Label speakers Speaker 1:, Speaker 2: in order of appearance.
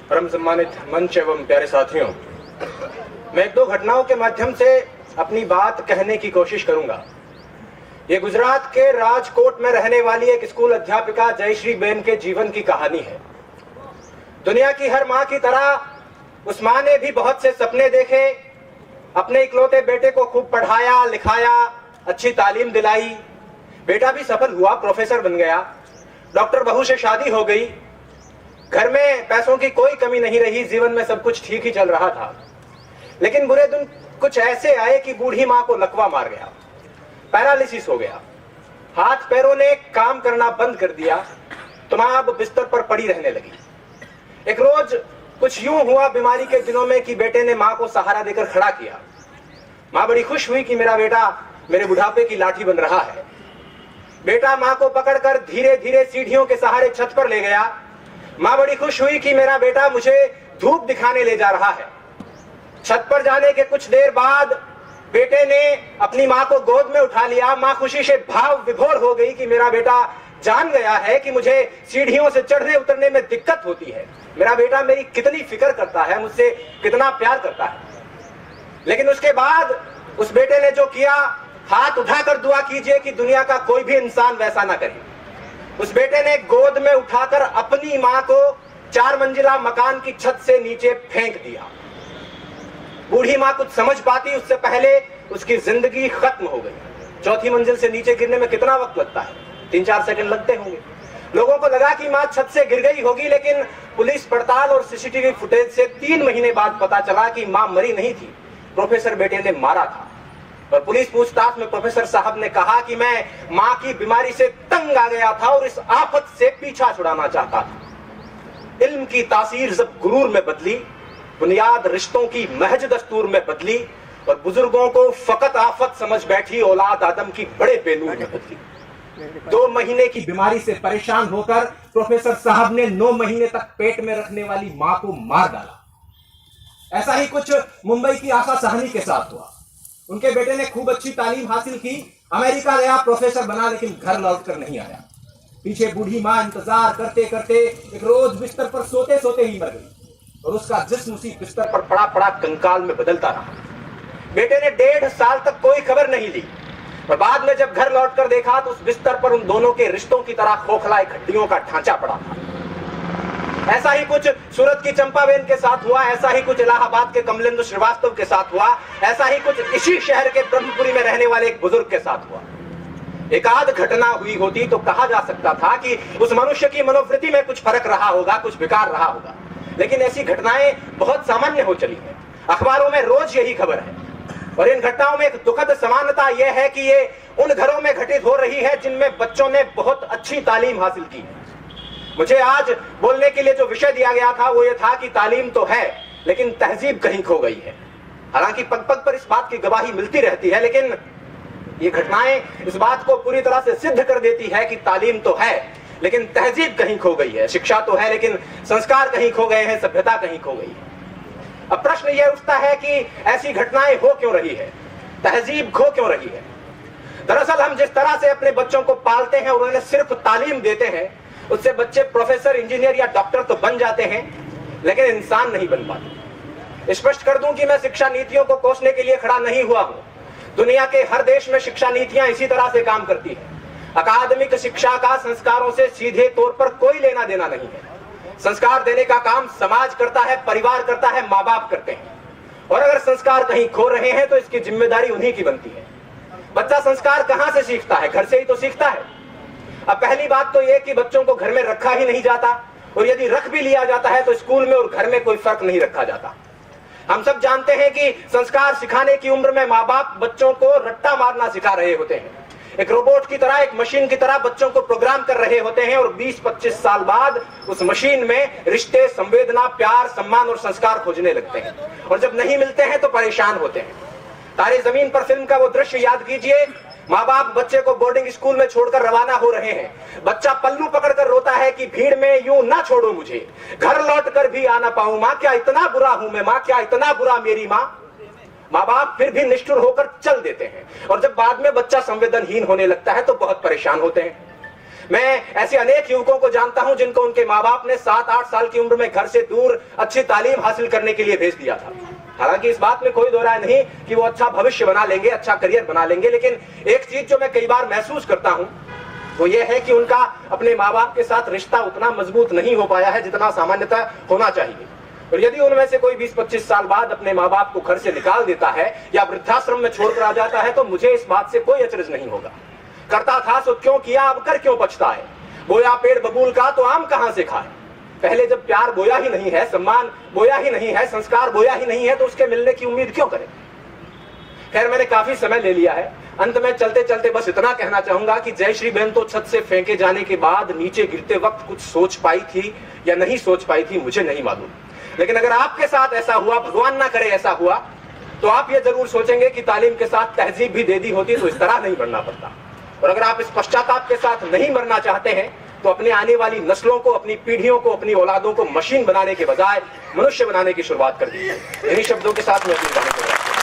Speaker 1: परम सम्मानित मंच एवं प्यारे साथियों, मैं एक दो घटनाओं के माध्यम से अपनी बात कहने की कोशिश करूंगा। ये गुजरात के राजकोट में रहने वाली एक स्कूल अध्यापिका जयश्री बेन के जीवन की कहानी है। दुनिया की हर मां की तरह उस मां ने भी बहुत से सपने देखे, अपने इकलौते बेटे को खूब पढ़ाया लिखाया, अच्छी तालीम दिलाई। बेटा भी सफल हुआ, प्रोफेसर बन गया, डॉक्टर बहू से शादी हो गई, घर में पैसों की कोई कमी नहीं रही, जीवन में सब कुछ ठीक ही चल रहा था। लेकिन बुरे दिन कुछ ऐसे आए कि बूढ़ी मां को लकवा मार गया, पैरालिसिस हो गया, हाथ पैरों ने काम करना बंद कर दिया, तो मां अब बिस्तर पर पड़ी रहने लगी। एक रोज कुछ यूं हुआ बीमारी के दिनों में कि बेटे ने मां को सहारा देकर खड़ा किया। मां बड़ी खुश हुई कि मेरा बेटा मेरे बुढ़ापे की लाठी बन रहा है। बेटा मां को पकड़कर धीरे धीरे सीढ़ियों के सहारे छत पर ले गया। मां बड़ी खुश हुई कि मेरा बेटा मुझे धूप दिखाने ले जा रहा है। छत पर जाने के कुछ देर बाद बेटे ने अपनी मां को गोद में उठा लिया। मां खुशी से भाव विभोर हो गई कि मेरा बेटा जान गया है कि मुझे सीढ़ियों से चढ़ने उतरने में दिक्कत होती है, मेरा बेटा मेरी कितनी फिक्र करता है, मुझसे कितना प्यार करता है। लेकिन उसके बाद उस बेटे ने जो किया, हाथ उठाकर दुआ कीजिए कि दुनिया का कोई भी इंसान वैसा ना करे। उस बेटे ने गोद में उठाकर अपनी मां को 4 मंजिला मकान की छत से नीचे फेंक दिया। बूढ़ी मां कुछ समझ पाती उससे पहले उसकी जिंदगी खत्म हो गई। 4थी मंजिल से नीचे गिरने में कितना वक्त लगता है? 3-4 सेकंड लगते होंगे। लोगों को लगा कि मां छत से गिर गई होगी, लेकिन पुलिस पड़ताल और सीसीटीवी फुटेज से 3 महीने बाद पता चला कि मां मरी नहीं थी, प्रोफेसर बेटे ने मारा था। और पुलिस पूछताछ में प्रोफेसर साहब ने कहा कि मैं मां की बीमारी से तंग आ गया था और इस आफत से पीछा छुड़ाना चाहता था। इल्म की तासीर जब गुरूर में बदली, बुनियाद रिश्तों की महज दस्तूर में बदली और बुजुर्गों को फकत आफत समझ बैठी औलाद आदम की बड़े बेनूर में बदली। 2 महीने की बीमारी से परेशान होकर प्रोफेसर साहब ने 9 महीने तक पेट में रखने वाली मां को मार डाला। ऐसा ही कुछ मुंबई की आशा साहनी के साथ हुआ। उनके बेटे ने खूब अच्छी तालीम हासिल की, अमेरिका गया, प्रोफेसर बना, लेकिन घर लौटकर नहीं आया। पीछे बूढ़ी मां इंतजार करते करते एक रोज बिस्तर पर सोते सोते ही मर गई और उसका जिस्म उसी बिस्तर पर पड़ा पड़ा कंकाल में बदलता रहा। बेटे ने 1.5 साल तक कोई खबर नहीं ली और बाद में जब घर लौटकर देखा तो उस बिस्तर पर उन दोनों के रिश्तों की तरह खोखला एक हड्डियों का ढांचा पड़ा था। ऐसा ही कुछ सूरत की चंपाबेन के साथ हुआ, ऐसा ही कुछ इलाहाबाद के कमलेंदु श्रीवास्तव के साथ हुआ, ऐसा ही कुछ इसी शहर के ब्रह्मपुरी में रहने वाले एक बुजुर्ग के साथ हुआ। एक आध घटना हुई होती तो कहा जा सकता था कि उस मनुष्य की मनोवृत्ति में कुछ फर्क रहा होगा, कुछ विकार रहा होगा, लेकिन ऐसी घटनाएं बहुत सामान्य हो चली है। अखबारों में रोज यही खबर है और इन घटनाओं में एक दुखद समानता यह है कि ये उन घरों में घटित हो रही है जिनमें बच्चों ने बहुत अच्छी तालीम हासिल की है। मुझे आज बोलने के लिए जो विषय दिया गया था वो ये था कि तालीम तो है लेकिन तहजीब कहीं खो गई है। हालांकि पग पग पर इस बात की गवाही मिलती रहती है, लेकिन ये घटनाएं इस बात को पूरी तरह से सिद्ध कर देती है कि तालीम तो है लेकिन तहजीब कहीं खो गई है। शिक्षा तो है लेकिन संस्कार कहीं खो गए हैं, सभ्यता कहीं खो गई है। अब प्रश्न यह उठता है कि ऐसी घटनाएं हो क्यों रही है, तहजीब खो क्यों रही है। दरअसल हम जिस तरह से अपने बच्चों को पालते हैं और उन्हें सिर्फ तालीम देते हैं, उससे बच्चे प्रोफेसर, इंजीनियर या डॉक्टर तो बन जाते हैं लेकिन इंसान नहीं बन पाते। स्पष्ट कर दूं कि मैं शिक्षा नीतियों को कोसने के लिए खड़ा नहीं हुआ हूं। दुनिया के हर देश में शिक्षा नीतियां इसी तरह से काम करती हैं। अकादमिक शिक्षा का संस्कारों से सीधे तौर पर कोई लेना देना नहीं है। संस्कार देने का काम समाज करता है, परिवार करता है, माँ बाप करते हैं। और अगर संस्कार कहीं खो रहे हैं तो इसकी जिम्मेदारी उन्हीं की बनती है। बच्चा संस्कार कहां से सीखता है? घर से ही तो सीखता है। अब पहली बात तो यह कि बच्चों को घर में रखा ही नहीं जाता और यदि रख भी लिया जाता है तो स्कूल में और घर में कोई फर्क नहीं रखा जाता। हम सब जानते हैं कि संस्कार सिखाने की उम्र में माँ बाप बच्चों को रट्टा मारना सिखा रहे होते हैं। एक रोबोट की तरह, एक मशीन की तरह बच्चों को प्रोग्राम कर रहे होते हैं और 20-25 साल बाद उस मशीन में रिश्ते, संवेदना, प्यार, सम्मान और संस्कार खोजने लगते हैं और जब नहीं मिलते हैं तो परेशान होते हैं। तारे जमीन पर फिल्म का वो दृश्य याद कीजिए। माँ बाप बच्चे को बोर्डिंग स्कूल में छोड़कर रवाना हो रहे हैं। बच्चा पल्लू पकड़कर रोता है कि भीड़ में यूं ना छोड़ो मुझे, घर लौट कर भी आ ना पाऊं माँ, क्या इतना बुरा हूं मैं माँ, क्या इतना बुरा मेरी माँ। माँ बाप फिर भी निष्ठुर होकर चल देते हैं और जब बाद में बच्चा संवेदनहीन होने लगता है तो बहुत परेशान होते हैं। मैं ऐसे अनेक युवकों को जानता हूं जिनको उनके माँ बाप ने 7-8 साल की उम्र में घर से दूर अच्छी तालीम हासिल करने के लिए भेज दिया था। हालांकि इस बात में कोई दो राय नहीं कि वो अच्छा भविष्य बना लेंगे, अच्छा करियर बना लेंगे, लेकिन एक चीज जो मैं कई बार महसूस करता हूं वो ये है कि उनका अपने माँ बाप के साथ रिश्ता उतना मजबूत नहीं हो पाया है जितना सामान्यतः होना चाहिए। और यदि उनमें से कोई 20-25 साल बाद अपने माँ बाप को घर से निकाल देता है या वृद्धाश्रम में छोड़कर आ जाता है तो मुझे इस बात से कोई अचरज नहीं होगा। करता था सो क्यों किया, अब कर क्यों पछताए। बोया पेड़ बबूल का तो आम कहां से खाए। पहले जब प्यार बोया ही नहीं है, सम्मान बोया ही नहीं है, संस्कार बोया ही नहीं है तो उसके मिलने की उम्मीद क्यों करें। खैर, मैंने काफी समय ले लिया है। अंत में चलते चलते बस इतना कहना चाहूंगा कि जयश्री बहन तो छत से फेंके जाने के बाद नीचे गिरते वक्त कुछ सोच पाई थी या नहीं सोच पाई थी मुझे नहीं मालूम, लेकिन अगर आपके साथ ऐसा हुआ, भगवान ना करे ऐसा हुआ, तो आप ये जरूर सोचेंगे कि तालीम के साथ तहजीब भी दे दी होती तो इस तरह नहीं बढ़ना पड़ता। और अगर आप इस पश्चाताप के साथ नहीं मरना चाहते हैं तो अपने आने वाली नस्लों को, अपनी पीढ़ियों को, अपनी औलादों को मशीन बनाने के बजाय मनुष्य बनाने की शुरुआत कर दीजिए। इन्हीं शब्दों के साथ मैं अपनी बात कर रहा हूं।